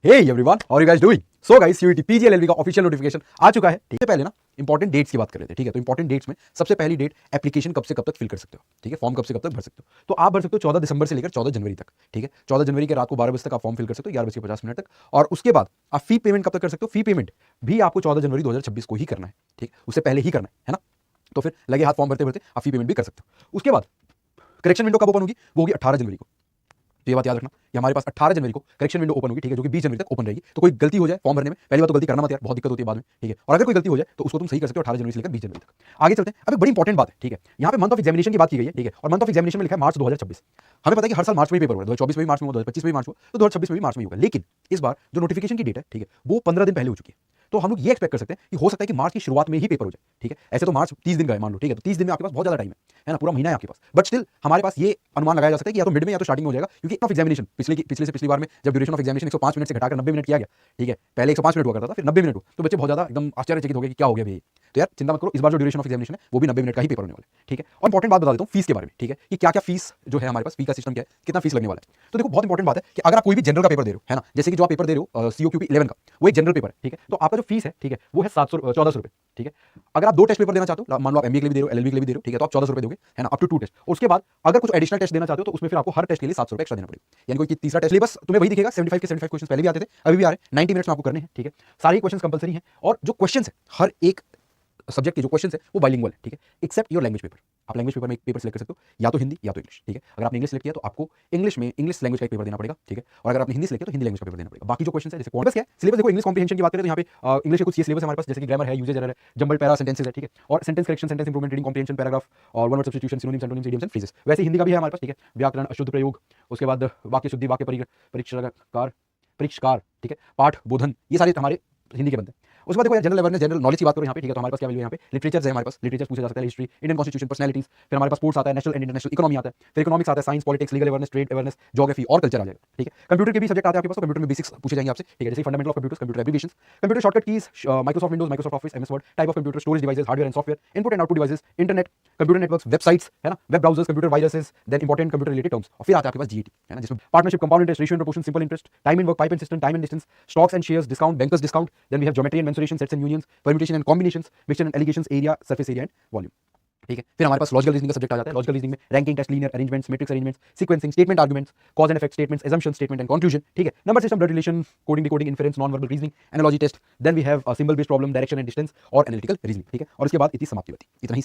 Hey everyone, how are you guys doing? So guys, CUET PG LLB का official notification आ चुका है। ठीक है, पहले ना इंपॉर्टेंट डेट्स की बात कर रहे थे। ठीक है, तो इंपॉर्टेंट डेट्स में सबसे पहली डेट एप्लीकेशन कब से कब तक फिल कर सकते हो। ठीक है, फॉर्म कब से कब तक भर सकते हो। तो आप भर सकते हो 14 दिसंबर से लेकर 14 जनवरी तक। ठीक है, 14 जनवरी के रात को 12 बजे तक आप फॉर्म फिल कर सकते हो, 11:50 तक। और उसके बाद आप फी पेमेंट कब तक कर सकते हो। फी पेमेंट भी आपको 14 जनवरी 2026 को ही करना है। ठीक है, उससे पहले ही करना है ना। तो फिर लगे हाथ फॉर्म भरते भरते आप फी पेमेंट भी कर सकते हो। उसके बाद करेक्शन विंडो कब ओपन होगी, वो होगी 18 जनवरी को। तो ये बात याद रखना कि हमारे पास 18 जनवरी को करेक्शन विंडो ओपन होगी। ठीक है, जो कि 20 जनवरी तक ओपन रहेगी। तो कोई गलती हो जाए फॉर्म भरने में, पहली बात तो गलती करना मत यार, बहुत दिक्कत होती है बाद में। ठीक है, और अगर कोई गलती हो जाए तो उसको तुम सही कर सकते हो 18 जनवरी से लेकर 20 जनवरी तक। आगे चलते हैं। अब एक बड़ी इंपॉर्टेंट बात है। ठीक है, यहाँ पे मंथ ऑफ एग्जामिनेशन की बात की गई है। ठीक है, और मंथ ऑफ एग्जामिनेशन में लिखा है मार्च 2026। हमें पता है कि हर साल मार्च में ही पेपर होगा, 2024 में भी मार्च में, 2025 में भी मार्च में, तो 2026 में भी मार्च में ही होगा। लेकिन इस बार जो नोटिफिकेशन की डेट है, ठीक है, वो 15 दिन पहले हो चुकी है। तो हम लोग ये एक्सपेक्ट कर सकते हैं कि हो सकता है कि मार्च की शुरुआत में ही पेपर हो जाए। ठीक है, ऐसे तो मार्च 30 दिन का है मान लो। ठीक है, तो 30 दिन में आपके पास बहुत ज्यादा टाइम है ना, पूरा महीना है आपके पास। बट स्टिल हमारे पास ये अनुमान लगाया जा सकता है कि या तो मिड में या तो स्टार्टिंग में हो जाएगा, क्योंकि ऑफ एग्जामिनेशन पिछले से पिछली बार में जब ड्यूरेशन ऑफ एग्जामिनेशन 105 मिनट से घटाकर 90 मिनट किया गया। ठीक है, पहले 105 मिनट हुआ करता था, फिर 90 मिनट हुआ, तो बच्चे बहुत ज्यादा एकदम आश्चर्यचकित हो गए कि क्या हो गया भाई। तो यार चिंता मत करो, इस बार जो ड्यूरेशन ऑफ एग्जामिनेशन है वो भी 90 मिनट का ही पेपर होने वाला है। ठीक है, और इंपॉर्टेंट बात बता देता हूँ फीस के बारे में। ठीक है, कि क्या क्या फीस जो है हमारे पास, फी का सिस्टम क्या है, कितना फीस लगने वाला है। तो देखो बहुत इंपॉर्टेंट बात है कि अगर आप कोई भी जनरल का पेपर दे रहे हो, है ना, जैसे कि जो आप पेपर दे रहे हो सीओक्यूपी 11 का, वो एक जनरल पेपर है। ठीक है, तो आपका जो फीस है, ठीक है, वो है 1400 रुपए। ठीक है, अगर आप 2 टेस्ट पेपर देना चाहते हो, मान लो आप एमबीए के लिए भी दे रहे हो, एलएलबी के लिए भी दे रहे हो, ठीक है, तो आप 1400 रुपए दोगे, है ना, अप टू 2 टेस्ट। और उसके बाद अगर कुछ एडिशनल टेस्ट देना चाहते हो तो उसमें फिर आपको हर टेस्ट के लिए 700 रुपए एक्स्ट्रा देना पड़ेगा। यानी कोई तीसरा टेस्ट लिए बस तुम्हें वही दिखेगा, 75 के 75 क्वेश्चन पहले भी आते थे, अभी भी आ रहे हैं, 90 मिनट्स में आपको करने हैं। ठीक है, सारे क्वेश्चन कंपलसरी हैं, और जो क्वेश्चन है हर एक सब्जेक्ट के जो क्वेश्चन है वो बाइलिंगुअल है। ठीक है, एक्सेप्ट योर लैंग्वेज पेपर। आप लैंग्वेज पेपर में एक पेपर सिलेक्ट कर सकते हो, या तो हिंदी या तो इंग्लिश। ठीक है, अगर आपने इंग्लिश सिलेक्ट किया तो आपको इंग्लिश में इंग्लिश लैंग्वेज का एक पेपर देना पड़ेगा। ठीक है, और अगर आपने हिंदी सिलेक्ट किया तो हिंदी लैंग्वेज का पेपर देना पड़ेगा। बाकी जो क्वेश्चन है, जैसे सिलेबस क्या है, सिलेबस देखो, इंग्लिश कॉम्प्रिहेंशन की बात करें तो यहाँ पे इंग्लिश के कुछ ये सिलेबस है हमारे पास, जैसे कि ग्रामर है, यूजेज एरर है, जंबल पैरा सेंटेंसेस है। ठीक है, और sentence correction, sentence improvement, reading comprehension, paragraph और one word substitution, synonyms, antonyms, idioms and phrases. वैसे हिंदी का भी है हमारे पास। ठीक है, व्याकरण, अशुद्ध प्रयोग, उसके बाद वाक्य शुद्धि, वाक्य परीक्षाकार, परिष्कार, ठीक है, पाठ बोधन, ये सारे हमारे हिंदी के बनते हैं। उसके बाद देखो यार जनरल अवेयरनेस, जनरल नॉलेज की बात करो यहाँ पे। ठीक है, तो हमारे पास क्या वैल्यू है यहाँ पे, लिटरेचर है हमारे पास, लिटरेचर पूछा जा सकता है, हिस्ट्री, इंडियन कॉन्स्टिट्यूशन, पर्सनैलिटीज, फिर हमारे पास स्पोर्ट्स आता है, नेशनल एंड इंटरनेशनल इकोनॉमी आता है, फिर इकोनॉमिक्स आता है, science, politics, legal awareness, trade awareness, geography और कल्चर आ जाएगा। ठीक है, कंप्यूटर के भी सब्जेक्ट आते हैं आपके पास, तो कंप्यूटर में बेसिक्स पूछे जाएंगे आपसे। ठीक है, जैसे fundamental of computers, computer applications, computer shortcut keys, Microsoft Windows, Microsoft Office, MS Word, type of computer, storage devices, hardware and software, input and output devices, internet, computer networks, websites, है ना, web browsers, computer viruses, then important computer related terms. और फिर आता है आपके पास GET, है ना, जिसमें partnership, compound interest, ratio and proportion, simple interest, time and work, pipe and cistern, time and distance, stocks and shares, discount, bankers discount, then we have geometry and mensuration, sets and unions, permutation and combinations, mixture and alligations, area, surface area and volume. ठीक है, फिर हमारे पास logical reasoning का subject आ जाता है। Logical reasoning में ranking test, linear arrangements, matrix arrangements, sequencing, statement arguments, cause and effect statements, assumption statement and conclusion. ठीक है, number system, blood relation, coding, decoding, inference, non verbal reasoning, analogy test, then we have symbol based problem, direction and distance और analytical reasoning. ठीक है, और इसके बाद इतनी समाप्ति होती है। इतना ही